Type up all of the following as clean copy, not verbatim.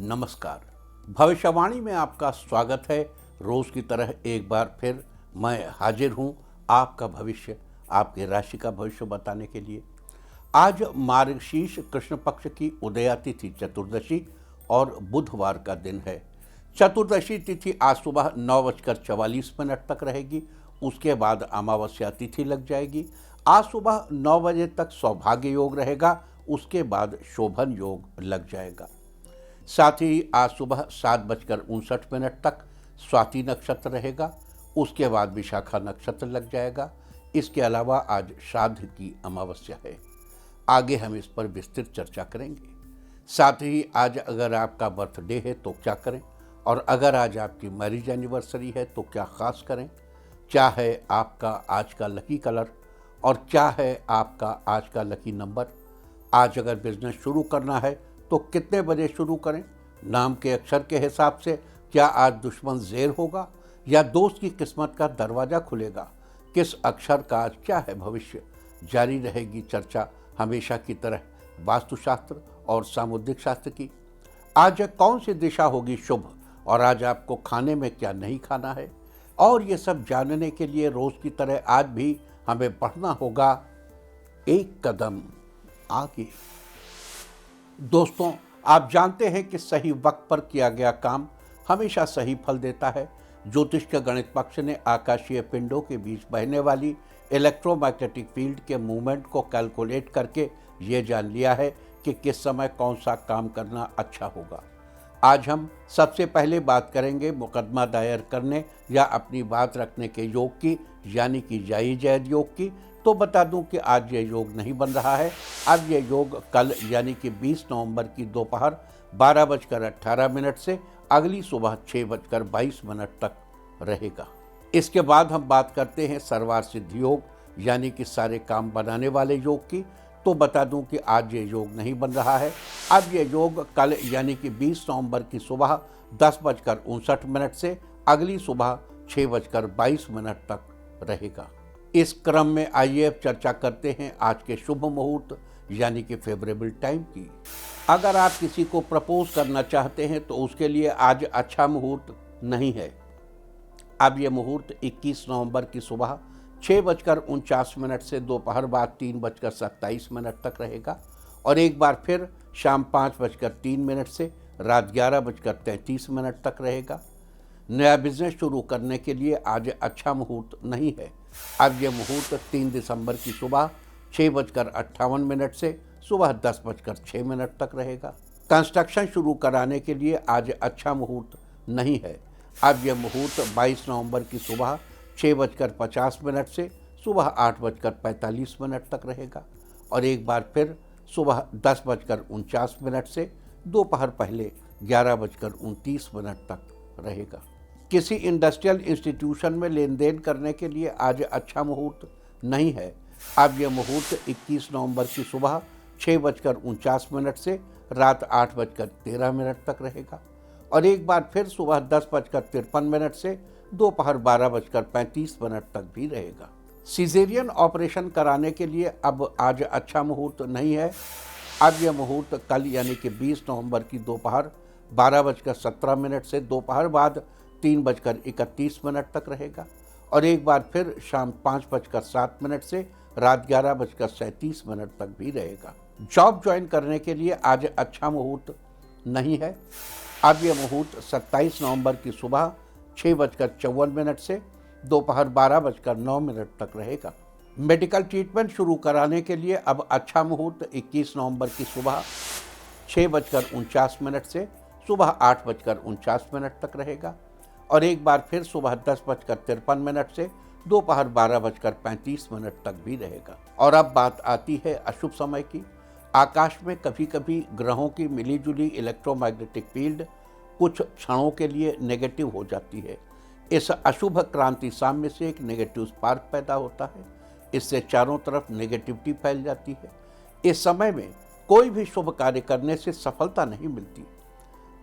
नमस्कार। भविष्यवाणी में आपका स्वागत है। रोज की तरह एक बार फिर मैं हाजिर हूं आपका भविष्य, आपके राशि का भविष्य बताने के लिए। आज मार्गशीर्ष कृष्ण पक्ष की उदया तिथि चतुर्दशी और बुधवार का दिन है। चतुर्दशी तिथि आज सुबह 9:44 तक रहेगी। उसके बाद अमावस्या तिथि लग जाएगी। आज सुबह 9 बजे तक सौभाग्य योग रहेगा। उसके बाद शोभन योग लग जाएगा। साथ ही आज सुबह 7:59 तक स्वाति नक्षत्र रहेगा। उसके बाद विशाखा नक्षत्र लग जाएगा। इसके अलावा आज श्राद्ध की अमावस्या है। आगे हम इस पर विस्तृत चर्चा करेंगे। साथ ही आज अगर आपका बर्थडे है तो क्या करें, और अगर आज आपकी मैरिज एनिवर्सरी है तो क्या खास करें, क्या है आपका आज का लकी कलर और क्या है आपका आज का लकी नंबर। आज अगर बिजनेस शुरू करना है तो कितने बजे शुरू करें, नाम के अक्षर के हिसाब से क्या आज दुश्मन ज़ेर होगा या दोस्त की किस्मत का दरवाज़ा खुलेगा, किस अक्षर का आज क्या है भविष्य। जारी रहेगी चर्चा हमेशा की तरह वास्तुशास्त्र और सामुद्रिक शास्त्र की। आज कौन सी दिशा होगी शुभ और आज आपको खाने में क्या नहीं खाना है, और ये सब जानने के लिए रोज़ की तरह आज भी हमें बढ़ना होगा एक कदम आगे। दोस्तों, आप जानते हैं कि सही वक्त पर किया गया काम हमेशा सही फल देता है। ज्योतिष के गणित पक्ष ने आकाशीय पिंडों के बीच बहने वाली इलेक्ट्रोमैग्नेटिक फील्ड के मूवमेंट को कैलकुलेट करके ये जान लिया है कि किस समय कौन सा काम करना अच्छा होगा। आज हम सबसे पहले बात करेंगे मुकदमा दायर करने या अपनी बात रखने के योग की, यानी कि जाई जैद योग की। तो बता दूं कि आज ये योग नहीं बन रहा है। अब ये योग कल यानी कि 20 नवंबर की दोपहर 12:18 से अगली सुबह 6:22 तक रहेगा। इसके बाद हम बात करते हैं सर्वार्थ सिद्धि योग यानी कि सारे काम बनाने वाले योग की। तो बता दूं कि आज ये योग नहीं बन रहा है। अब ये योग कल यानी कि 20 नवंबर की सुबह 10:59 से अगली सुबह 6:22 तक रहेगा। इस क्रम में आइए अब चर्चा करते हैं आज के शुभ मुहूर्त यानी कि फेवरेबल टाइम की। अगर आप किसी को प्रपोज करना चाहते हैं तो उसके लिए आज अच्छा मुहूर्त नहीं है। अब ये मुहूर्त 21 नवंबर की सुबह 6:49 से दोपहर बाद 3:27 तक रहेगा, और एक बार फिर शाम 5:03 से रात 11:33 तक रहेगा। नया बिजनेस शुरू करने के लिए आज अच्छा मुहूर्त नहीं है। अब यह मुहूर्त 3 दिसंबर की सुबह 6:58 से सुबह 10:06 तक रहेगा। कंस्ट्रक्शन शुरू कराने के लिए आज अच्छा मुहूर्त नहीं है। अब यह मुहूर्त 22 नवंबर की सुबह 6:50 से सुबह 8:45 तक रहेगा, और एक बार फिर सुबह 10:49 से दोपहर पहले 11:29 तक रहेगा। किसी इंडस्ट्रियल इंस्टीट्यूशन में लेन देन करने के लिए आज अच्छा मुहूर्त नहीं है। अब यह मुहूर्त 21 नवंबर की सुबह 6:49 से रात 8:13 तक रहेगा, और एक बार फिर सुबह 10:53 से दोपहर 12:35 तक भी रहेगा। सिजेरियन ऑपरेशन कराने के लिए अब आज अच्छा मुहूर्त नहीं है। अब यह मुहूर्त कल यानी कि 20 नवंबर की दोपहर 12:17 से दोपहर बाद 3:31 तक रहेगा, और एक बार फिर शाम 5:07 से रात 11:37 तक भी रहेगा। जॉब ज्वाइन करने के लिए आज अच्छा मुहूर्त नहीं है। अब यह मुहूर्त 27 नवंबर की सुबह 6:54 से दोपहर 12:09 तक रहेगा। मेडिकल ट्रीटमेंट शुरू कराने के लिए अब अच्छा मुहूर्त 21 नवंबर की सुबह 6:49 से सुबह 8:49 तक रहेगा, और एक बार फिर सुबह 10:53 से दोपहर 12:35 तक भी रहेगा। और अब बात आती है अशुभ समय की। आकाश में कभी कभी ग्रहों की मिलीजुली इलेक्ट्रोमैग्नेटिक फील्ड कुछ क्षणों के लिए नेगेटिव हो जाती है। इस अशुभ क्रांति साम्य से एक नेगेटिव स्पार्क पैदा होता है। इससे चारों तरफ नेगेटिविटी फैल जाती है। इस समय में कोई भी शुभ कार्य करने से सफलता नहीं मिलती।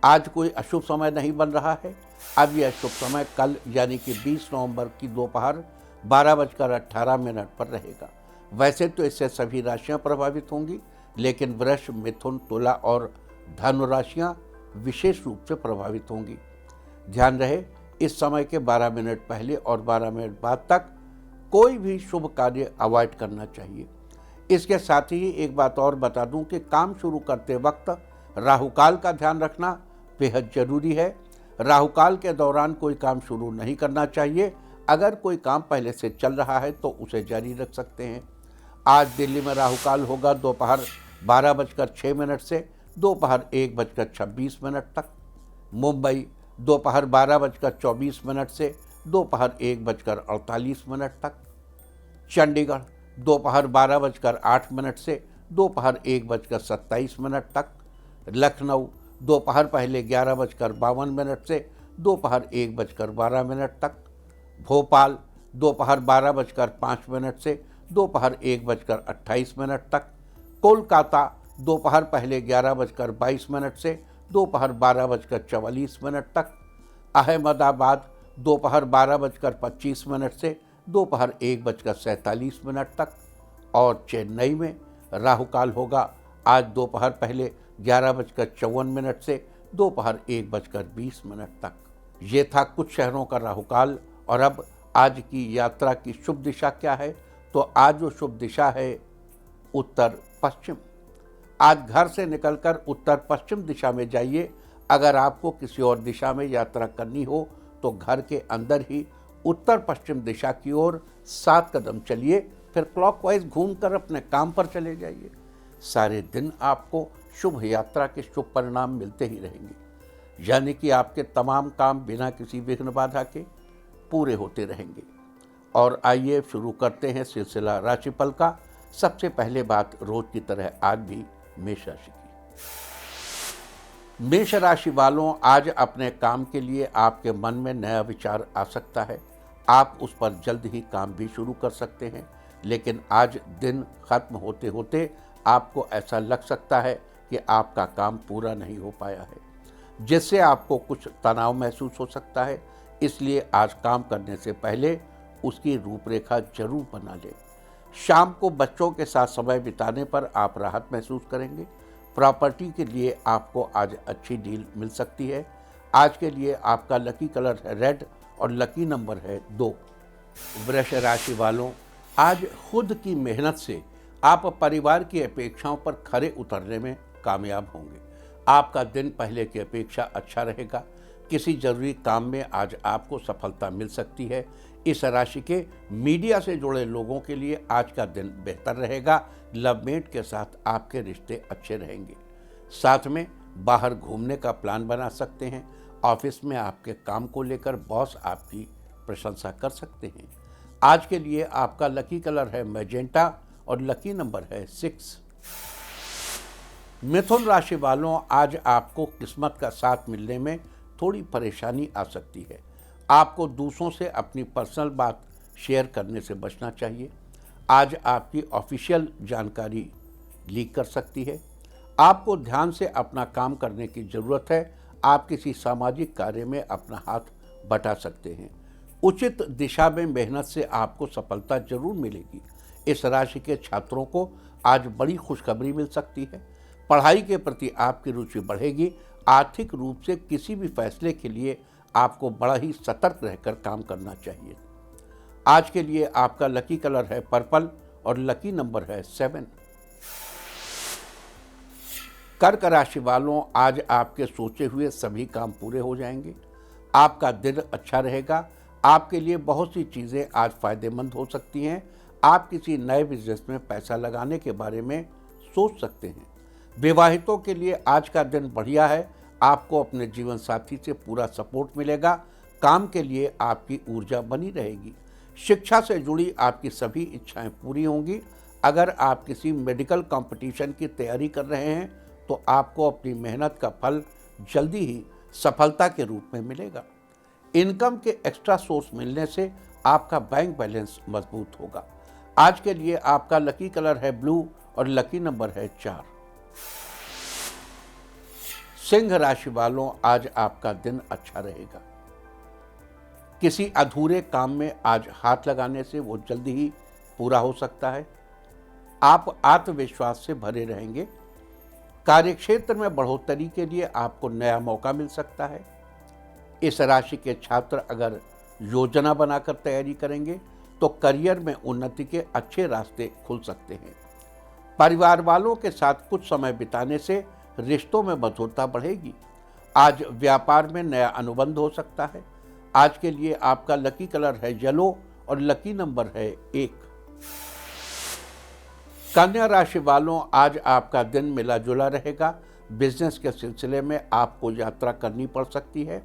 आज कोई अशुभ समय नहीं बन रहा है। अब यह शुभ समय कल यानी कि 20 नवंबर की दोपहर 12:18 पर रहेगा। वैसे तो इससे सभी राशियां प्रभावित होंगी, लेकिन वृष, मिथुन, तुला और धनु राशियां विशेष रूप से प्रभावित होंगी। ध्यान रहे, इस समय के 12 मिनट पहले और 12 मिनट बाद तक कोई भी शुभ कार्य अवॉइड करना चाहिए। इसके साथ ही एक बात और बता दूं कि काम शुरू करते वक्त राहुकाल का ध्यान रखना बेहद जरूरी है। राहुकाल के दौरान कोई काम शुरू नहीं करना चाहिए। अगर कोई काम पहले से चल रहा है तो उसे जारी रख सकते हैं। आज दिल्ली में राहुकाल होगा दोपहर 12:06 से दोपहर 1:26 तक। मुंबई दोपहर 12:24 से दोपहर 1:48 तक। चंडीगढ़ दोपहर 12:08 से दोपहर 1:27 तक। लखनऊ दोपहर पहले 11:52 से दोपहर 1:12 तक। भोपाल दोपहर 12:05 से दोपहर 1:28 तक। कोलकाता दोपहर पहले 11:22 से दोपहर 12:44 तक। अहमदाबाद दोपहर 12:25 से दोपहर 1:47 तक। और चेन्नई में राहुकाल होगा आज दोपहर पहले 11:54 से दोपहर 1:20 तक। ये था कुछ शहरों का राहुकाल। और अब आज की यात्रा की शुभ दिशा क्या है? तो आज जो शुभ दिशा है उत्तर पश्चिम। आज घर से निकलकर उत्तर पश्चिम दिशा में जाइए। अगर आपको किसी और दिशा में यात्रा करनी हो तो घर के अंदर ही उत्तर पश्चिम दिशा की ओर 7 कदम चलिए, फिर क्लॉकवाइज घूमकर अपने काम पर चले जाइए। सारे दिन आपको शुभ यात्रा के शुभ परिणाम मिलते ही रहेंगे, यानी कि आपके तमाम काम बिना किसी विघ्न बाधा के पूरे होते रहेंगे। और आइए शुरू करते हैं सिलसिला राशिफल का। सबसे पहले बात रोज की तरह आज भी मेष राशि की। मेष राशि वालों, आज अपने काम के लिए आपके मन में नया विचार आ सकता है। आप उस पर जल्द ही काम भी शुरू कर सकते हैं, लेकिन आज दिन खत्म होते होते आपको ऐसा लग सकता है कि आपका काम पूरा नहीं हो पाया है, जिससे आपको कुछ तनाव महसूस हो सकता है। इसलिए आज काम करने से पहले उसकी रूपरेखा जरूर बना लें। शाम को बच्चों के साथ समय बिताने पर आप राहत महसूस करेंगे। प्रॉपर्टी के लिए आपको आज अच्छी डील मिल सकती है। आज के लिए आपका लकी कलर है रेड और लकी नंबर है 2। वृष राशि वालों, आज खुद की मेहनत से आप परिवार की अपेक्षाओं पर खरे उतरने में कामयाब होंगे। आपका दिन पहले की अपेक्षा अच्छा रहेगा। किसी जरूरी काम में आज आपको सफलता मिल सकती है। इस राशि के मीडिया से जुड़े लोगों के लिए आज का दिन बेहतर रहेगा। लवमेट के साथ आपके रिश्ते अच्छे रहेंगे। साथ में बाहर घूमने का प्लान बना सकते हैं। ऑफिस में आपके काम को लेकर बॉस आपकी प्रशंसा कर सकते हैं। आज के लिए आपका लकी कलर है मैजेंटा और लकी नंबर है 6। मिथुन राशि वालों, आज आपको किस्मत का साथ मिलने में थोड़ी परेशानी आ सकती है। आपको दूसरों से अपनी पर्सनल बात शेयर करने से बचना चाहिए। आज आपकी ऑफिशियल जानकारी लीक कर सकती है। आपको ध्यान से अपना काम करने की ज़रूरत है। आप किसी सामाजिक कार्य में अपना हाथ बटा सकते हैं। उचित दिशा में मेहनत से आपको सफलता जरूर मिलेगी। इस राशि के छात्रों को आज बड़ी खुशखबरी मिल सकती है। पढ़ाई के प्रति आपकी रुचि बढ़ेगी। आर्थिक रूप से किसी भी फैसले के लिए आपको बड़ा ही सतर्क रहकर काम करना चाहिए। आज के लिए आपका लकी कलर है पर्पल और लकी नंबर है 7। कर्क राशि वालों, आज आपके सोचे हुए सभी काम पूरे हो जाएंगे। आपका दिन अच्छा रहेगा। आपके लिए बहुत सी चीज़ें आज फायदेमंद हो सकती हैं। आप किसी नए बिजनेस में पैसा लगाने के बारे में सोच सकते हैं। विवाहितों के लिए आज का दिन बढ़िया है। आपको अपने जीवन साथी से पूरा सपोर्ट मिलेगा। काम के लिए आपकी ऊर्जा बनी रहेगी। शिक्षा से जुड़ी आपकी सभी इच्छाएं पूरी होंगी। अगर आप किसी मेडिकल कंपटीशन की तैयारी कर रहे हैं तो आपको अपनी मेहनत का फल जल्दी ही सफलता के रूप में मिलेगा। इनकम के एक्स्ट्रा सोर्स मिलने से आपका बैंक बैलेंस मजबूत होगा। आज के लिए आपका लकी कलर है ब्लू और लकी नंबर है 4। सिंह राशि वालों, आज आपका दिन अच्छा रहेगा। किसी अधूरे काम में आज हाथ लगाने से वो जल्दी ही पूरा हो सकता है। आप आत्मविश्वास से भरे रहेंगे। कार्यक्षेत्र में बढ़ोतरी के लिए आपको नया मौका मिल सकता है। इस राशि के छात्र अगर योजना बनाकर तैयारी करेंगे तो करियर में उन्नति के अच्छे रास्ते खुल सकते हैं। परिवार वालों के साथ कुछ समय बिताने से रिश्तों में मधुरता बढ़ेगी। आज व्यापार में नया अनुबंध हो सकता है। आज के लिए आपका लकी कलर है येलो और लकी नंबर है 1। कन्या राशि वालों, आज आपका दिन मिला जुला रहेगा। बिजनेस के सिलसिले में आपको यात्रा करनी पड़ सकती है।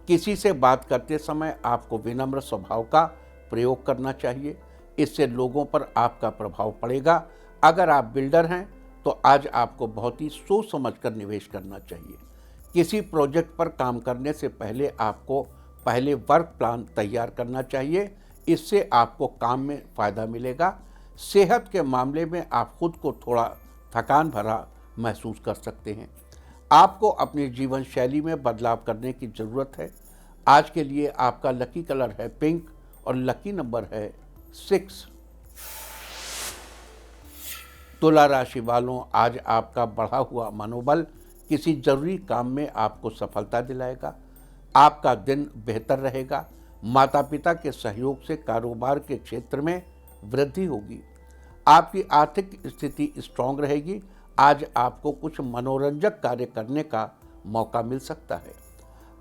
किसी से बात करते समय आपको विनम्र स्वभाव का प्रयोग करना चाहिए, इससे लोगों पर आपका प्रभाव पड़ेगा। अगर आप बिल्डर हैं तो आज आपको बहुत ही सोच समझकर निवेश करना चाहिए। किसी प्रोजेक्ट पर काम करने से पहले आपको पहले वर्क प्लान तैयार करना चाहिए, इससे आपको काम में फ़ायदा मिलेगा। सेहत के मामले में आप खुद को थोड़ा थकान भरा महसूस कर सकते हैं। आपको अपनी जीवन शैली में बदलाव करने की ज़रूरत है। आज के लिए आपका लकी कलर है पिंक और लकी नंबर है 6। तुला राशि वालों, आज आपका बढ़ा हुआ मनोबल किसी जरूरी काम में आपको सफलता दिलाएगा। आपका दिन बेहतर रहेगा। माता पिता के सहयोग से कारोबार के क्षेत्र में वृद्धि होगी। आपकी आर्थिक स्थिति स्ट्रांग रहेगी। आज आपको कुछ मनोरंजक कार्य करने का मौका मिल सकता है।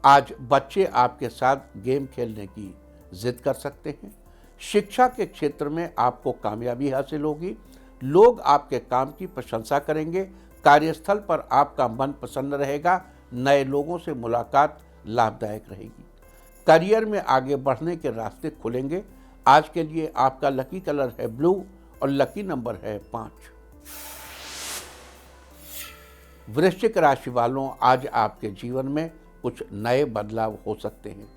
आज बच्चे आपके साथ गेम खेलने की जिद कर सकते हैं। शिक्षा के क्षेत्र में आपको कामयाबी हासिल होगी। लोग आपके काम की प्रशंसा करेंगे। कार्यस्थल पर आपका मन प्रसन्न रहेगा। नए लोगों से मुलाकात लाभदायक रहेगी। करियर में आगे बढ़ने के रास्ते खुलेंगे। आज के लिए आपका लकी कलर है ब्लू और लकी नंबर है 5। वृश्चिक राशि वालों, आज आपके जीवन में कुछ नए बदलाव हो सकते हैं।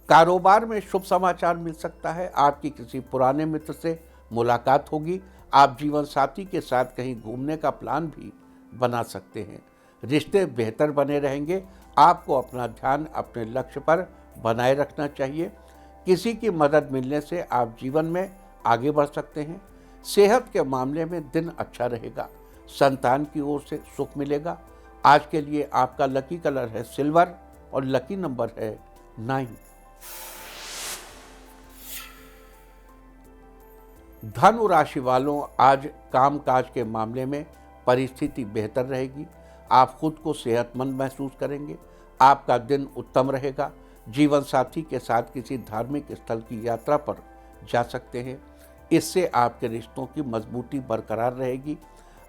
कारोबार में शुभ समाचार मिल सकता है। आपकी किसी पुराने मित्र से मुलाकात होगी। आप जीवन साथी के साथ कहीं घूमने का प्लान भी बना सकते हैं। रिश्ते बेहतर बने रहेंगे। आपको अपना ध्यान अपने लक्ष्य पर बनाए रखना चाहिए। किसी की मदद मिलने से आप जीवन में आगे बढ़ सकते हैं। सेहत के मामले में दिन अच्छा रहेगा। संतान की ओर से सुख मिलेगा। आज के लिए आपका लकी कलर है सिल्वर और लकी नंबर है 9। धनु राशि वालों, आज कामकाज के मामले में परिस्थिति बेहतर रहेगी। आप खुद को सेहतमंद महसूस करेंगे। आपका दिन उत्तम रहेगा। जीवन साथी के साथ किसी धार्मिक स्थल की यात्रा पर जा सकते हैं। इससे आपके रिश्तों की मजबूती बरकरार रहेगी।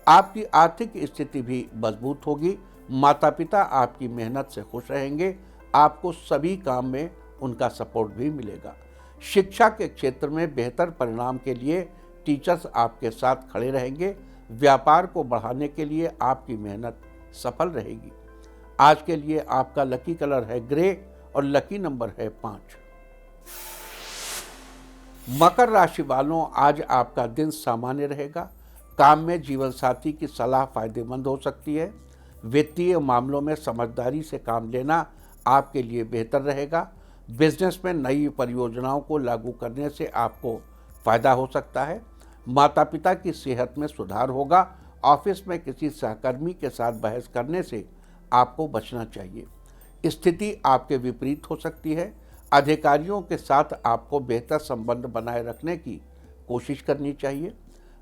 आपकी आर्थिक स्थिति भी मजबूत होगी। माता पिता आपकी मेहनत से खुश रहेंगे। आपको सभी काम में उनका सपोर्ट भी मिलेगा। शिक्षा के क्षेत्र में बेहतर परिणाम के लिए टीचर्स आपके साथ खड़े रहेंगे। व्यापार को बढ़ाने के लिए आपकी मेहनत सफल रहेगी। आज के लिए आपका लकी कलर है ग्रे और लकी नंबर है 5। मकर राशि वालों, आज आपका दिन सामान्य रहेगा। काम में जीवन साथी की सलाह फायदेमंद हो सकती है। वित्तीय मामलों में समझदारी से काम लेना आपके लिए बेहतर रहेगा। बिजनेस में नई परियोजनाओं को लागू करने से आपको फायदा हो सकता है। माता पिता की सेहत में सुधार होगा। ऑफिस में किसी सहकर्मी के साथ बहस करने से आपको बचना चाहिए। स्थिति आपके विपरीत हो सकती है। अधिकारियों के साथ आपको बेहतर संबंध बनाए रखने की कोशिश करनी चाहिए।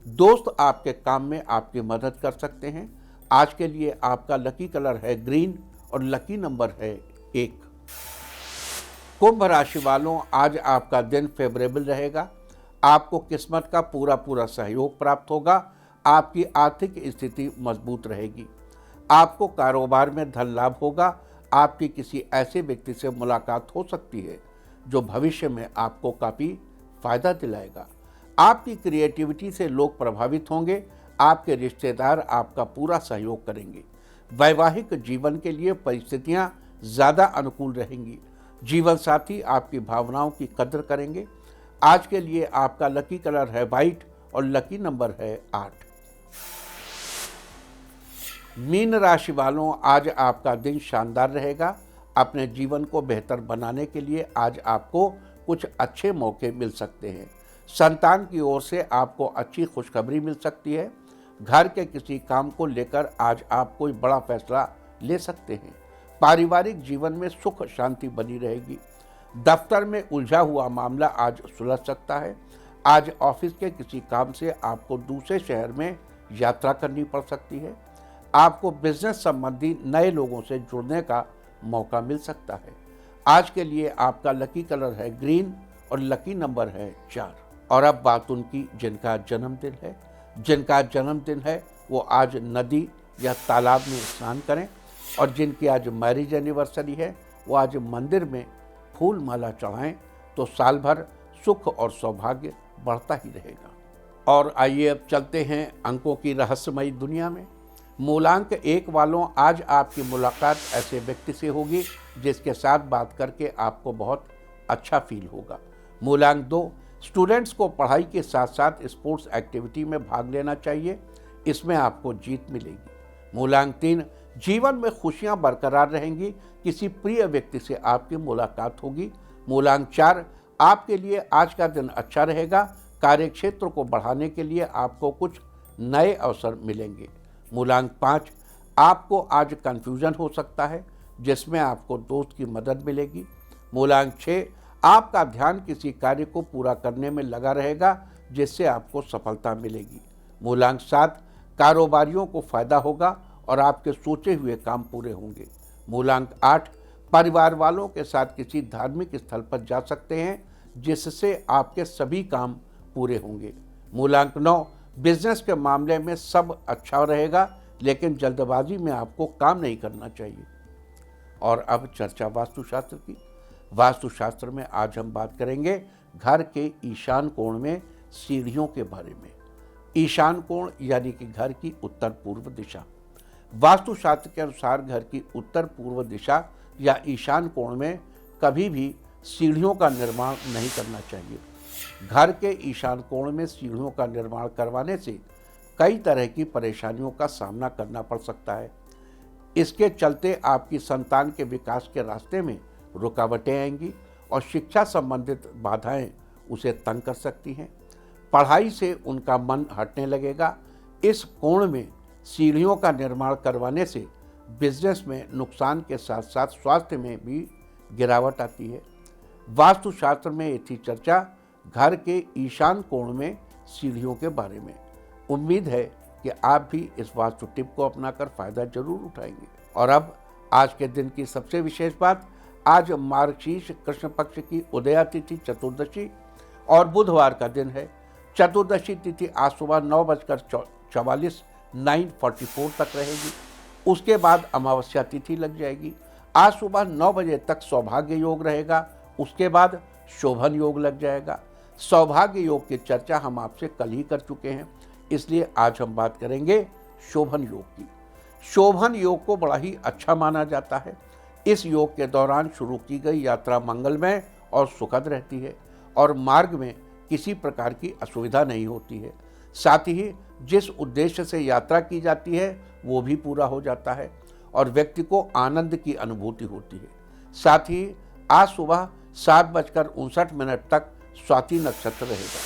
दोस्त आपके काम में आपकी मदद कर सकते हैं। आज के लिए आपका लकी कलर है ग्रीन और लकी नंबर है 1। कुंभ राशि वालों, आज आपका दिन फेवरेबल रहेगा। आपको किस्मत का पूरा सहयोग प्राप्त होगा। आपकी आर्थिक स्थिति मजबूत रहेगी। आपको कारोबार में धन लाभ होगा। आपकी किसी ऐसे व्यक्ति से मुलाकात हो सकती है जो भविष्य में आपको काफ़ी फायदा दिलाएगा। आपकी क्रिएटिविटी से लोग प्रभावित होंगे। आपके रिश्तेदार आपका पूरा सहयोग करेंगे। वैवाहिक जीवन के लिए परिस्थितियां ज़्यादा अनुकूल रहेंगी। जीवन साथी आपकी भावनाओं की कद्र करेंगे। आज के लिए आपका लकी कलर है वाइट और लकी नंबर है 8। मीन राशि वालों, आज आपका दिन शानदार रहेगा। अपने जीवन को बेहतर बनाने के लिए आज आपको कुछ अच्छे मौके मिल सकते हैं। संतान की ओर से आपको अच्छी खुशखबरी मिल सकती है। घर के किसी काम को लेकर आज आप कोई बड़ा फैसला ले सकते हैं। पारिवारिक जीवन में सुख शांति बनी रहेगी। दफ्तर में उलझा हुआ मामला आज सुलझ सकता है। आज ऑफिस के किसी काम से आपको दूसरे शहर में यात्रा करनी पड़ सकती है। आपको बिजनेस संबंधी नए लोगों से जुड़ने का मौका मिल सकता है। आज के लिए आपका लकी कलर है ग्रीन और लकी नंबर है 4। और अब बात उनकी जिनका जन्मदिन है। जिनका जन्मदिन है वो आज नदी या तालाब में स्नान करें, और जिनकी आज मैरिज एनिवर्सरी है वो आज मंदिर में फूल माला चढ़ाएं, तो साल भर सुख और सौभाग्य बढ़ता ही रहेगा। और आइए अब चलते हैं अंकों की रहस्यमयी दुनिया में। मूलांक 1 वालों, आज आपकी मुलाकात ऐसे व्यक्ति से होगी जिसके साथ बात करके आपको बहुत अच्छा फील होगा। मूलांक 2, स्टूडेंट्स को पढ़ाई के साथ साथ स्पोर्ट्स एक्टिविटी में भाग लेना चाहिए, इसमें आपको जीत मिलेगी। मूलांक 3, जीवन में खुशियां बरकरार रहेंगी, किसी प्रिय व्यक्ति से आपकी मुलाकात होगी। मूलांक 4, आपके लिए आज का दिन अच्छा रहेगा, कार्यक्षेत्र को बढ़ाने के लिए आपको कुछ नए अवसर मिलेंगे। मूलांक 5, आपको आज कन्फ्यूजन हो सकता है जिसमें आपको दोस्त की मदद मिलेगी। मूलांक 6, आपका ध्यान किसी कार्य को पूरा करने में लगा रहेगा जिससे आपको सफलता मिलेगी। मूलांक 7, कारोबारियों को फायदा होगा और आपके सोचे हुए काम पूरे होंगे। मूलांक 8, परिवार वालों के साथ किसी धार्मिक स्थल पर जा सकते हैं जिससे आपके सभी काम पूरे होंगे। मूलांक 9, बिजनेस के मामले में सब अच्छा रहेगा, लेकिन जल्दबाजी में आपको काम नहीं करना चाहिए। और अब चर्चा वास्तुशास्त्र की। वास्तुशास्त्र में आज हम बात करेंगे घर के ईशान कोण में सीढ़ियों के बारे में। ईशान कोण यानी कि घर की उत्तर पूर्व दिशा। वास्तुशास्त्र के अनुसार घर की उत्तर पूर्व दिशा या ईशान कोण में कभी भी सीढ़ियों का निर्माण नहीं करना चाहिए। घर के ईशान कोण में सीढ़ियों का निर्माण करवाने से कई तरह की परेशानियों का सामना करना पड़ सकता है। इसके चलते आपकी संतान के विकास के रास्ते में रुकावटें आएंगी और शिक्षा संबंधित बाधाएं उसे तंग कर सकती हैं। पढ़ाई से उनका मन हटने लगेगा। इस कोण में सीढ़ियों का निर्माण करवाने से बिजनेस में नुकसान के साथ साथ स्वास्थ्य में भी गिरावट आती है। वास्तुशास्त्र में ये थी चर्चा घर के ईशान कोण में सीढ़ियों के बारे में। उम्मीद है कि आप भी इस वास्तु टिप को अपनाकर फायदा जरूर उठाएंगे। और अब आज के दिन की सबसे विशेष बात, आज मार्गशीर्ष कृष्ण पक्ष की उदया तिथि चतुर्दशी और बुधवार का दिन है। चतुर्दशी तिथि आज सुबह 9:44 9:44 तक रहेगी। उसके बाद अमावस्या तिथि लग जाएगी। आज सुबह 9 बजे तक सौभाग्य योग रहेगा, उसके बाद शोभन योग लग जाएगा। सौभाग्य योग की चर्चा हम आपसे कल ही कर चुके हैं, इसलिए आज हम बात करेंगे शोभन योग की। शोभन योग को बड़ा ही अच्छा माना जाता है। इस योग के दौरान शुरू की गई यात्रा मंगलमय और सुखद रहती है और मार्ग में किसी प्रकार की असुविधा नहीं होती है। साथ ही जिस उद्देश्य से यात्रा की जाती है वो भी पूरा हो जाता है और व्यक्ति को आनंद की अनुभूति होती है। साथ ही आज सुबह 7:59 तक स्वाति नक्षत्र रहेगा।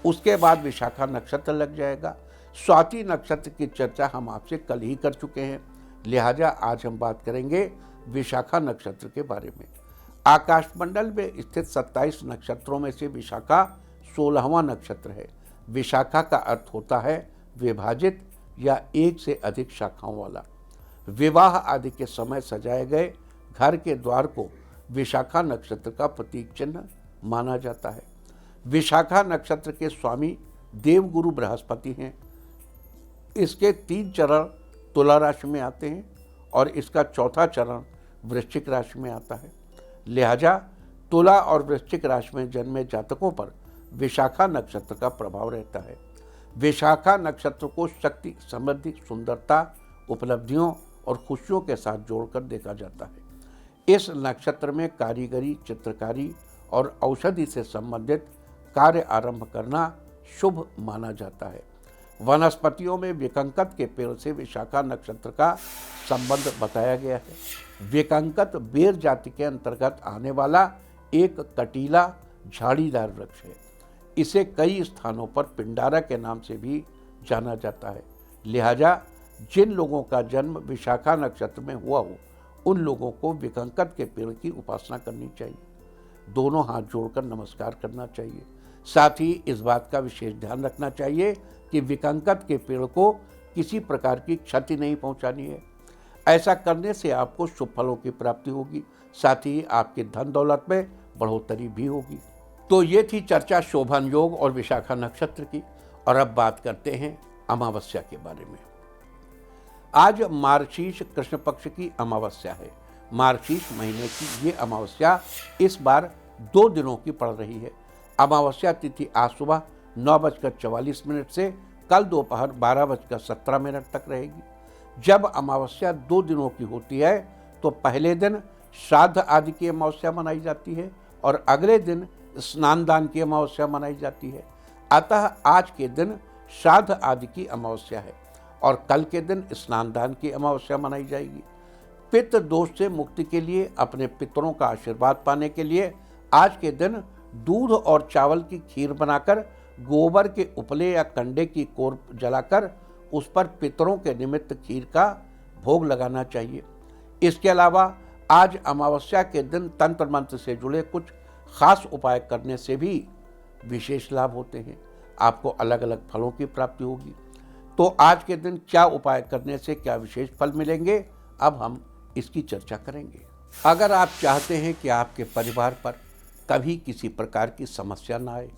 उसके बाद विशाखा नक्षत्र लग जाएगा। स्वाति नक्षत्र की चर्चा हम आपसे कल ही कर चुके हैं, लिहाजा आज हम बात करेंगे विशाखा नक्षत्र के बारे में। आकाशमंडल में स्थित 27 नक्षत्रों में से विशाखा 16वां नक्षत्र है। विशाखा का अर्थ होता है विभाजित या एक से अधिक शाखाओं वाला। विवाह आदि के समय सजाए गए घर के द्वार को विशाखा नक्षत्र का प्रतीक चिन्ह माना जाता है। विशाखा नक्षत्र के स्वामी देवगुरु बृहस्पति हैं। इसके 3 चरण तुला राशि में आते हैं और इसका 4था चरण वृश्चिक राशि में आता है। लिहाजा तुला और वृश्चिक राशि में जन्मे जातकों पर विशाखा नक्षत्र का प्रभाव रहता है। विशाखा नक्षत्र को शक्ति, समृद्धि, सुंदरता, उपलब्धियों और खुशियों के साथ जोड़कर देखा जाता है। इस नक्षत्र में कारीगरी, चित्रकारी और औषधि से संबंधित कार्य आरंभ करना शुभ माना जाता है। वनस्पतियों में विकंकत के पेड़ से विशाखा नक्षत्र का संबंध बताया गया है। विकंकत बेर जाति के अंतर्गत आने वाला एक कटीला झाड़ीदार वृक्ष है। इसे कई स्थानों पर पिंडारा के नाम से भी जाना जाता है। लिहाजा जिन लोगों का जन्म विशाखा नक्षत्र में हुआ हो उन लोगों को विकंकत के पेड़ की उपासना करनी चाहिए, दोनों हाथ जोड़कर नमस्कार करना चाहिए। साथ ही इस बात का विशेष ध्यान रखना चाहिए कि विकंकत के पेड़ को किसी प्रकार की क्षति नहीं पहुंचानी है। ऐसा करने से आपको शुभ फलों की प्राप्ति होगी, साथ ही आपके धन दौलत में बढ़ोतरी भी होगी। तो ये थी चर्चा शोभन योग और विशाखा नक्षत्र की। और अब बात करते हैं अमावस्या के बारे में। आज मार्गशीर्ष कृष्ण पक्ष की अमावस्या है। मार्गशीर्ष महीने की ये अमावस्या इस बार 2 दिनों की पड़ रही है। अमावस्या तिथि आज सुबह 9:44 से कल दोपहर 12:17 तक रहेगी। जब अमावस्या 2 दिनों की होती है तो पहले दिन श्राद्ध आदि की अमावस्या मनाई जाती है और अगले दिन स्नान दान की अमावस्या मनाई जाती है। अतः आज के दिन श्राद्ध आदि की अमावस्या है और कल के दिन स्नान दान की अमावस्या मनाई जाएगी। पितृ दोष से मुक्ति के लिए, अपने पितरों का आशीर्वाद पाने के लिए आज के दिन दूध और चावल की खीर बनाकर गोबर के उपले या कंडे की कोर जलाकर उस पर पितरों के निमित्त खीर का भोग लगाना चाहिए। इसके अलावा आज अमावस्या के दिन तंत्र मंत्र से जुड़े कुछ खास उपाय करने से भी विशेष लाभ होते हैं। आपको अलग अलग फलों की प्राप्ति होगी। तो आज के दिन क्या उपाय करने से क्या विशेष फल मिलेंगे, अब हम इसकी चर्चा करेंगे। अगर आप चाहते हैं कि आपके परिवार पर कभी किसी प्रकार की समस्या ना आए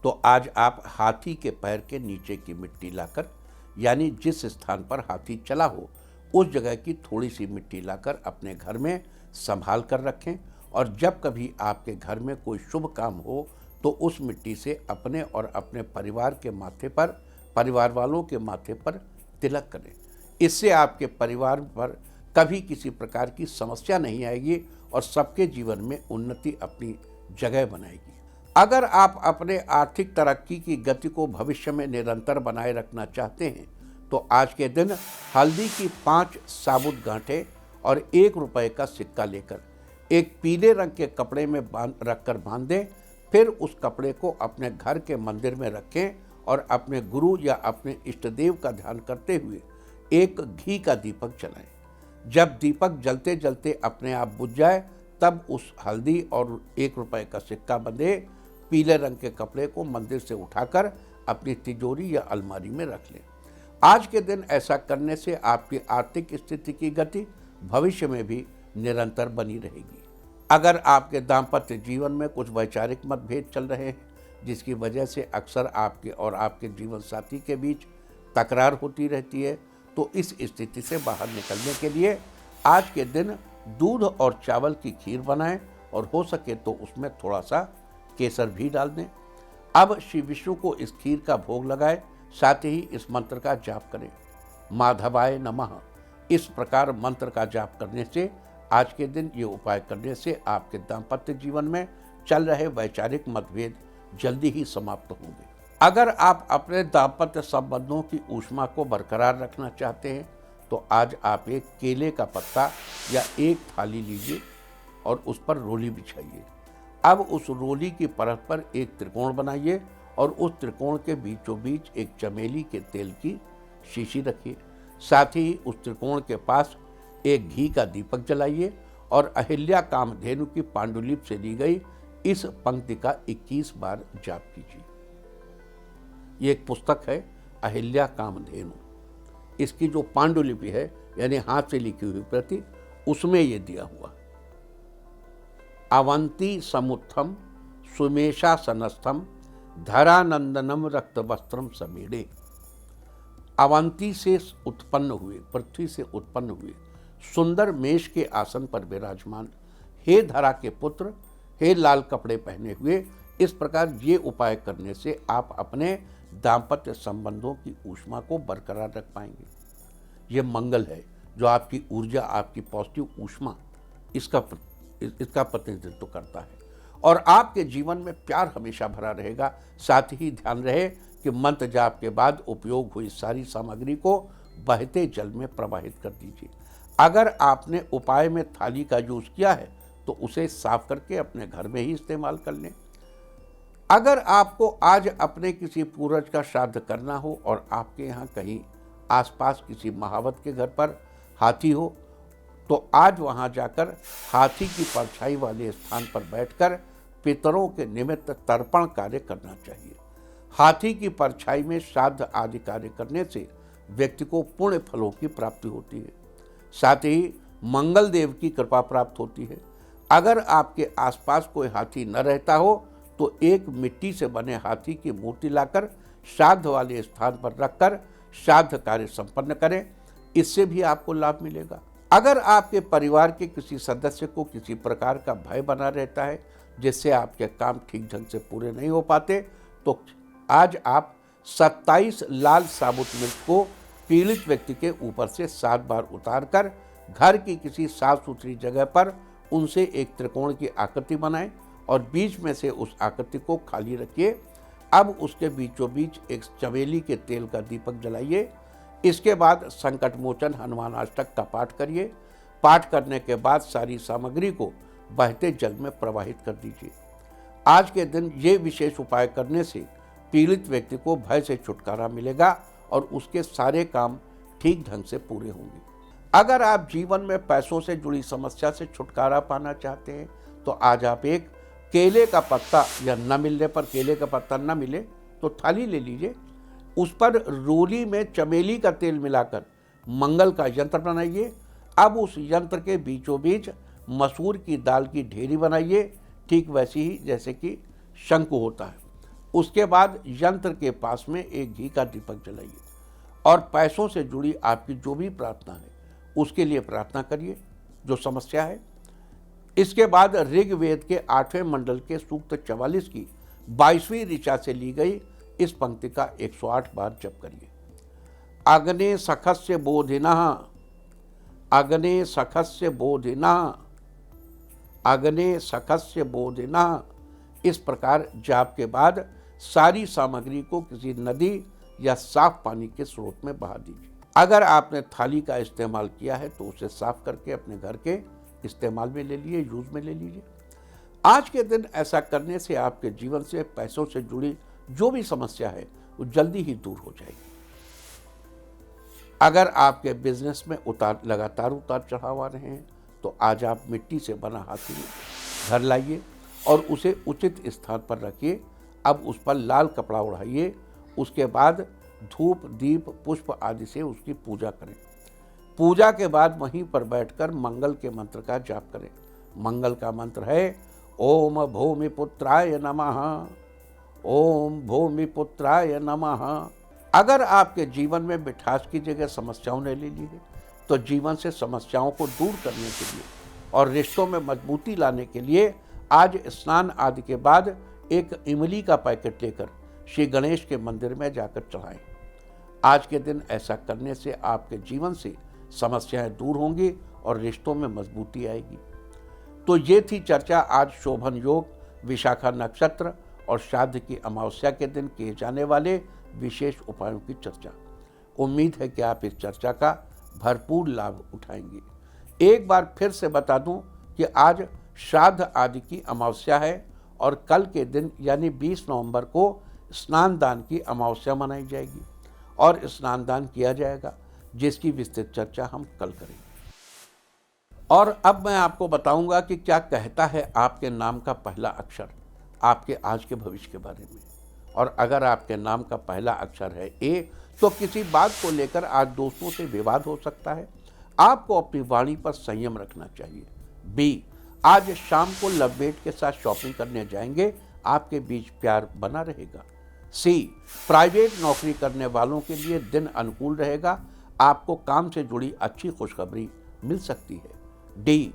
तो आज आप हाथी के पैर के नीचे की मिट्टी लाकर, यानी जिस स्थान पर हाथी चला हो उस जगह की थोड़ी सी मिट्टी लाकर अपने घर में संभाल कर रखें और जब कभी आपके घर में कोई शुभ काम हो तो उस मिट्टी से अपने और अपने परिवार के माथे पर, परिवार वालों के माथे पर तिलक करें। इससे आपके परिवार पर कभी किसी प्रकार की समस्या नहीं आएगी और सबके जीवन में उन्नति अपनी जगह बनाएगी। अगर आप अपने आर्थिक तरक्की की गति को भविष्य में निरंतर बनाए रखना चाहते हैं तो आज के दिन हल्दी की 5 साबुत गांठें और 1 रुपए का सिक्का लेकर एक पीले रंग के कपड़े में रखकर बांध दें। फिर उस कपड़े को अपने घर के मंदिर में रखें और अपने गुरु या अपने इष्ट देव का ध्यान करते हुए एक घी का दीपक जलाएं। जब दीपक जलते जलते अपने आप बुझ जाए तब उस हल्दी और 1 रुपए का सिक्का बंधे पीले रंग के कपड़े को मंदिर से उठाकर अपनी तिजोरी या अलमारी में रख लें। आज के दिन ऐसा करने से आपकी आर्थिक स्थिति की गति भविष्य में भी निरंतर बनी रहेगी। अगर आपके दाम्पत्य जीवन में कुछ वैचारिक मतभेद चल रहे हैं जिसकी वजह से अक्सर आपके और आपके जीवन साथी के बीच तकरार होती रहती है, तो इस स्थिति से बाहर निकलने के लिए आज के दिन दूध और चावल की खीर बनाएं और हो सके तो उसमें थोड़ा सा केसर भी डाल दें। अब श्री विष्णु को इस खीर का भोग लगाएं, साथ ही इस मंत्र का जाप करें, माधवाय नमः। इस प्रकार मंत्र का जाप करने से, आज के दिन ये उपाय करने से आपके दाम्पत्य जीवन में चल रहे वैचारिक मतभेद जल्दी ही समाप्त होंगे। अगर आप अपने दाम्पत्य संबंधों की ऊष्मा को बरकरार रखना चाहते हैं तो आज आप एक केले का पत्ता या एक थाली लीजिए और उस पर रोली बिछाइए। अब उस रोली की परत पर एक त्रिकोण बनाइए और उस त्रिकोण के बीचों बीच एक चमेली के तेल की शीशी रखिए। साथ ही उस त्रिकोण के पास एक घी का दीपक जलाइए और अहिल्या कामधेनु की पांडुलिपि से ली गई इस पंक्ति का 21 बार जाप कीजिए। ये एक पुस्तक है अहिल्या कामधेनु। इसकी जो पांडुलिपि है यानी हाथ से लिखी हुई प्रति, उसमें ये दिया हुआ। अवंती समुत्थम सुमेशासनस्थम धरानंदनम रक्त वस्त्रम समीड़े। अवंती से उत्पन्न हुए, पृथ्वी से उत्पन्न हुए सुंदर मेष के आसन पर विराजमान, हे धरा के पुत्र, हे लाल कपड़े पहने हुए। इस प्रकार ये उपाय करने से आप अपने दाम्पत्य संबंधों की ऊष्मा को बरकरार रख पाएंगे। ये मंगल है जो आपकी ऊर्जा, आपकी पॉजिटिव ऊष्मा, इसका प्रतिनिधित्व करता है और आपके जीवन में प्यार हमेशा भरा रहेगा। साथ ही ध्यान रहे कि मंत्र जाप के बाद उपयोग हुई सारी सामग्री को बहते जल में प्रवाहित कर दीजिए। अगर आपने उपाय में थाली का यूज किया है तो उसे साफ करके अपने घर में ही इस्तेमाल कर लें। अगर आपको आज अपने किसी पूर्वज का श्राद्ध करना हो और आपके यहाँ कहीं आसपास किसी महावत के घर पर हाथी हो तो आज वहां जाकर हाथी की परछाई वाले स्थान पर बैठकर पितरों के निमित्त तर्पण कार्य करना चाहिए। हाथी की परछाई में श्राद्ध आदि कार्य करने से व्यक्ति को पुण्य फलों की प्राप्ति होती है, साथ ही मंगल देव की कृपा प्राप्त होती है। अगर आपके आसपास कोई हाथी न रहता हो तो एक मिट्टी से बने हाथी की मूर्ति लाकर श्राद्ध वाले स्थान पर रखकर श्राद्ध कार्य संपन्न करें, इससे भी आपको लाभ मिलेगा। अगर आपके परिवार के किसी सदस्य को किसी प्रकार का भय बना रहता है जिससे आपके काम ठीक ढंग से पूरे नहीं हो पाते, तो आज आप 27 लाल साबुत मिर्च को पीड़ित व्यक्ति के ऊपर से 7 बार उतारकर घर की किसी साफ सुथरी जगह पर उनसे एक त्रिकोण की आकृति बनाएं और बीच में से उस आकृति को खाली रखिए। अब उसके बीचों बीच एक चमेली के तेल का दीपक जलाइए। इसके बाद संकट मोचन हनुमान अष्टक का पाठ करिए। पाठ करने के बाद सारी सामग्री को बहते जल में प्रवाहित कर दीजिए। आज के दिन ये विशेष उपाय करने से पीड़ित व्यक्ति को भय से छुटकारा मिलेगा और उसके सारे काम ठीक ढंग से पूरे होंगे। अगर आप जीवन में पैसों से जुड़ी समस्या से छुटकारा पाना चाहते हैं तो आज आप एक केले का पत्ता या न मिलने पर केले का पत्ता न मिले तो थाली ले लीजिए, उस पर रोली में चमेली का तेल मिलाकर मंगल का यंत्र बनाइए। अब उस यंत्र के बीचों बीच मसूर की दाल की ढेरी बनाइए, ठीक वैसी ही जैसे कि शंकु होता है। उसके बाद यंत्र के पास में एक घी का दीपक जलाइए और पैसों से जुड़ी आपकी जो भी प्रार्थना है उसके लिए प्रार्थना करिए, जो समस्या है। इसके बाद ऋग्वेद के 8वें मंडल के सूक्त 44 की 22वीं ऋचा से ली गई इस पंक्ति का 108 बार जप करिए। अग्ने सखस्य बोधिनः, अग्ने सखस्य बोधिनः, अग्ने सखस्य बोधिनः। इस प्रकार जाप के बाद सारी सामग्री को किसी नदी या साफ पानी के स्रोत में बहा दीजिए। अगर आपने थाली का इस्तेमाल किया है तो उसे साफ करके अपने घर के इस्तेमाल में ले लीजिए, यूज में ले लीजिए। आज के दिन ऐसा करने से आपके जीवन से पैसों से जुड़ी जो भी समस्या है वो जल्दी ही दूर हो जाएगी। अगर आपके बिजनेस में लगातार उतार चढ़ाव आ रहे हैं तो आज आप मिट्टी से बना हाथी घर लाइए और उसे उचित स्थान पर रखिए। अब उस पर लाल कपड़ा ओढ़ाइए। उसके बाद धूप दीप पुष्प आदि से उसकी पूजा करें। पूजा के बाद वहीं पर बैठकर मंगल के मंत्र का जाप करें। मंगल का मंत्र है ओम भूमिपुत्राय नमः, ओम भूमिपुत्राय नमः। अगर आपके जीवन में मिठास की जगह समस्याओं ने ले ली है तो जीवन से समस्याओं को दूर करने के लिए और रिश्तों में मजबूती लाने के लिए आज स्नान आदि के बाद एक इमली का पैकेट लेकर श्री गणेश के मंदिर में जाकर चढ़ाएं। आज के दिन ऐसा करने से आपके जीवन से समस्याएं दूर होंगी और रिश्तों में मजबूती आएगी। तो ये थी चर्चा आज शोभन योग, विशाखा नक्षत्र और श्राद्ध की अमावस्या के दिन किए जाने वाले विशेष उपायों की चर्चा। उम्मीद है कि आप इस चर्चा का भरपूर लाभ उठाएंगे। एक बार फिर से बता दूं कि आज श्राद्ध आदि की अमावस्या है और कल के दिन यानी 20 नवंबर को स्नान दान की अमावस्या मनाई जाएगी और स्नान दान किया जाएगा, जिसकी विस्तृत चर्चा हम कल करेंगे। और अब मैं आपको बताऊंगा कि क्या कहता है आपके नाम का पहला अक्षर आपके आज के भविष्य के बारे में। और अगर आपके नाम का पहला अक्षर है ए तो किसी बात को लेकर आज दोस्तों से विवाद हो सकता है। आपको अपनी वाणी पर संयम रखना चाहिए। बी, आज शाम को लवमेट के साथ शॉपिंग करने जाएंगे, आपके बीच प्यार बना रहेगा। सी, प्राइवेट नौकरी करने वालों के लिए दिन अनुकूल रहेगा, आपको काम से जुड़ी अच्छी खुशखबरी मिल सकती है। डी,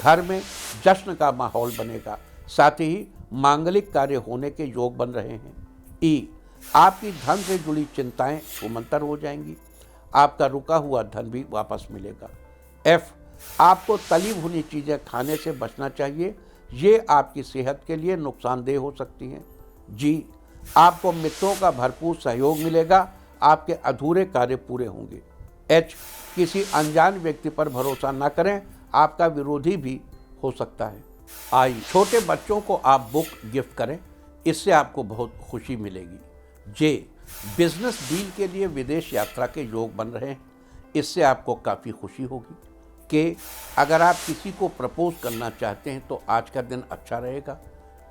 घर में जश्न का माहौल बनेगा, साथ ही मांगलिक कार्य होने के योग बन रहे हैं। ई, आपकी धन से जुड़ी चिंताएं छूमंतर हो जाएंगी, आपका रुका हुआ धन भी वापस मिलेगा। एफ, आपको तली भुनी चीज़ें खाने से बचना चाहिए, ये आपकी सेहत के लिए नुकसानदेह हो सकती हैं। जी, आपको मित्रों का भरपूर सहयोग मिलेगा, आपके अधूरे कार्य पूरे होंगे। एच, किसी अनजान व्यक्ति पर भरोसा न करें, आपका विरोधी भी हो सकता है। आई, छोटे बच्चों को आप बुक गिफ्ट करें, इससे आपको बहुत खुशी मिलेगी। जे, बिजनेस डील के लिए विदेश यात्रा के योग बन रहे हैं। इससे आपको काफ़ी खुशी होगी कि अगर आप किसी को प्रपोज करना चाहते हैं तो आज का दिन अच्छा रहेगा।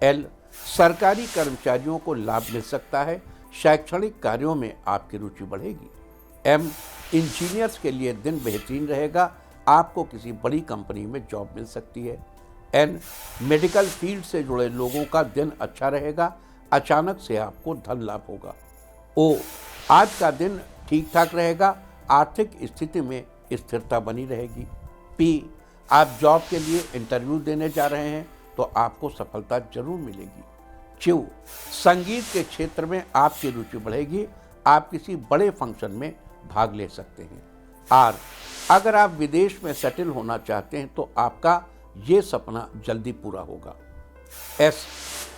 एल, सरकारी कर्मचारियों को लाभ मिल सकता है, शैक्षणिक कार्यों में आपकी रुचि बढ़ेगी। एम, इंजीनियर्स के लिए दिन बेहतरीन रहेगा, आपको किसी बड़ी कंपनी में जॉब मिल सकती है। एन, मेडिकल फील्ड से जुड़े लोगों का दिन अच्छा रहेगा, अचानक से आपको धन लाभ होगा। ओ, आज का दिन ठीक ठाक रहेगा, आर्थिक स्थिति में स्थिरता बनी रहेगी। पी, आप जॉब के लिए इंटरव्यू देने जा रहे हैं तो आपको सफलता जरूर मिलेगी। क्यू, संगीत के क्षेत्र में आपकी रुचि बढ़ेगी, आप किसी बड़े फंक्शन में भाग ले सकते हैं। आर, अगर आप विदेश में सेटल होना चाहते हैं तो आपका ये सपना जल्दी पूरा होगा। एस,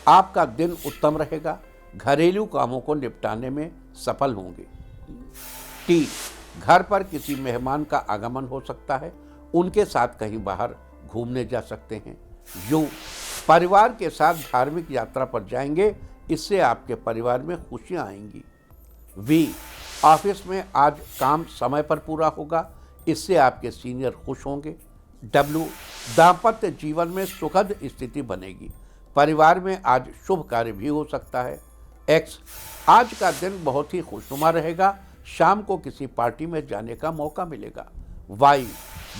आपका दिन उत्तम रहेगा, घरेलू कामों को निपटाने में सफल होंगे। टी, घर पर किसी मेहमान का आगमन हो सकता है, उनके साथ कहीं बाहर घूमने जा सकते हैं। यू, परिवार के साथ धार्मिक यात्रा पर जाएंगे, इससे आपके परिवार में खुशियां आएंगी। वी, ऑफिस में आज काम समय पर पूरा होगा, इससे आपके सीनियर खुश होंगे। डब्ल्यू, दाम्पत्य जीवन में सुखद स्थिति बनेगी, परिवार में आज शुभ कार्य भी हो सकता है। एक्स, आज का दिन बहुत ही खुशनुमा रहेगा, शाम को किसी पार्टी में जाने का मौका मिलेगा। वाई,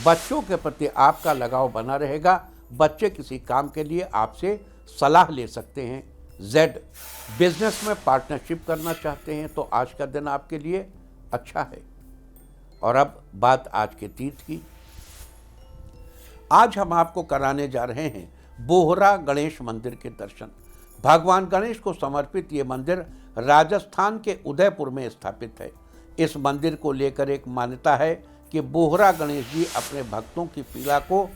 बच्चों के प्रति आपका लगाव बना रहेगा, बच्चे किसी काम के लिए आपसे सलाह ले सकते हैं। जेड, बिजनेस में पार्टनरशिप करना चाहते हैं तो आज का दिन आपके लिए अच्छा है। और अब बात आज के तीर्थ की। आज हम आपको कराने जा रहे हैं बोहरा गणेश मंदिर के दर्शन। भगवान गणेश को समर्पित ये मंदिर राजस्थान के उदयपुर में स्थापित है। इस मंदिर को लेकर एक मान्यता है कि बोहरा गणेश जी अपने भक्तों की पीड़ा को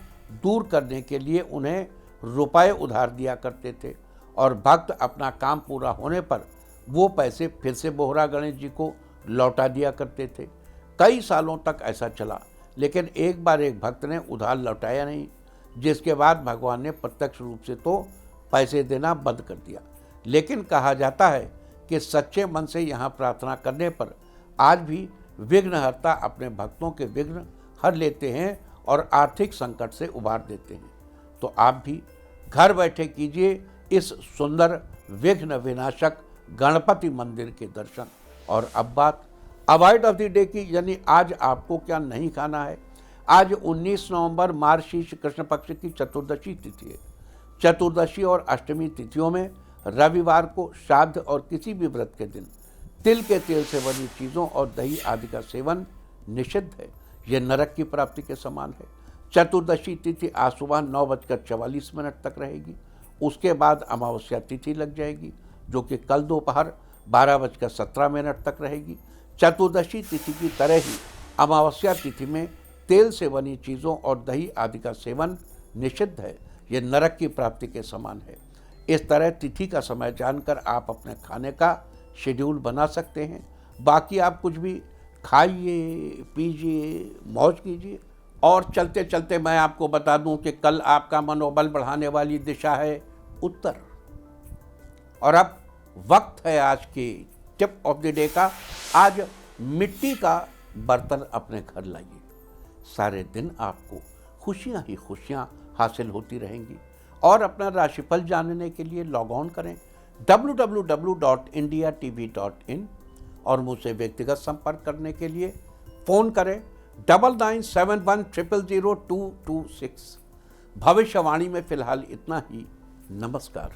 दूर करने के लिए उन्हें रुपए उधार दिया करते थे और भक्त अपना काम पूरा होने पर वो पैसे फिर से बोहरा गणेश जी को लौटा दिया करते थे। कई सालों तक ऐसा चला, लेकिन एक बार एक भक्त ने उधार लौटाया नहीं, जिसके बाद भगवान ने प्रत्यक्ष रूप से तो पैसे देना बंद कर दिया। लेकिन कहा जाता है कि सच्चे मन से यहाँ प्रार्थना करने पर आज भी विघ्नहर्ता अपने भक्तों के विघ्न हर लेते हैं और आर्थिक संकट से उबार देते हैं। तो आप भी घर बैठे कीजिए इस सुंदर विघ्न विनाशक गणपति मंदिर के दर्शन। और अब बात अवॉइड ऑफ द डे की, यानी आज आपको क्या नहीं खाना है। आज 19 नवंबर मार्गशीर्ष कृष्ण पक्ष की चतुर्दशी तिथि है। चतुर्दशी और अष्टमी तिथियों में रविवार को श्राद्ध और किसी भी व्रत के दिन तिल के तेल से बनी चीज़ों और दही आदि का सेवन निषिद्ध है। यह नरक की प्राप्ति के समान है। चतुर्दशी तिथि आज सुबह 9:44 तक रहेगी। उसके बाद अमावस्या तिथि लग जाएगी, जो कि कल दोपहर 12:17 तक रहेगी। चतुर्दशी तिथि की तरह ही अमावस्या तिथि में तेल से बनी चीज़ों और दही आदि का सेवन निषिद्ध है। यह नरक की प्राप्ति के समान है। इस तरह तिथि का समय जानकर आप अपने खाने का शेड्यूल बना सकते हैं। बाकी आप कुछ भी खाइए, पीजिए, मौज कीजिए। और चलते चलते मैं आपको बता दूं कि कल आपका मनोबल बढ़ाने वाली दिशा है उत्तर। और अब वक्त है आज की टिप ऑफ द डे का। आज मिट्टी का बर्तन अपने घर लाइए, सारे दिन आपको खुशियां ही खुशियां हासिल होती रहेंगी। और अपना राशिफल जानने के लिए लॉग ऑन करें www.indiatv.in और मुझसे व्यक्तिगत संपर्क करने के लिए फ़ोन करें 9971000226। भविष्यवाणी में फिलहाल इतना ही। नमस्कार।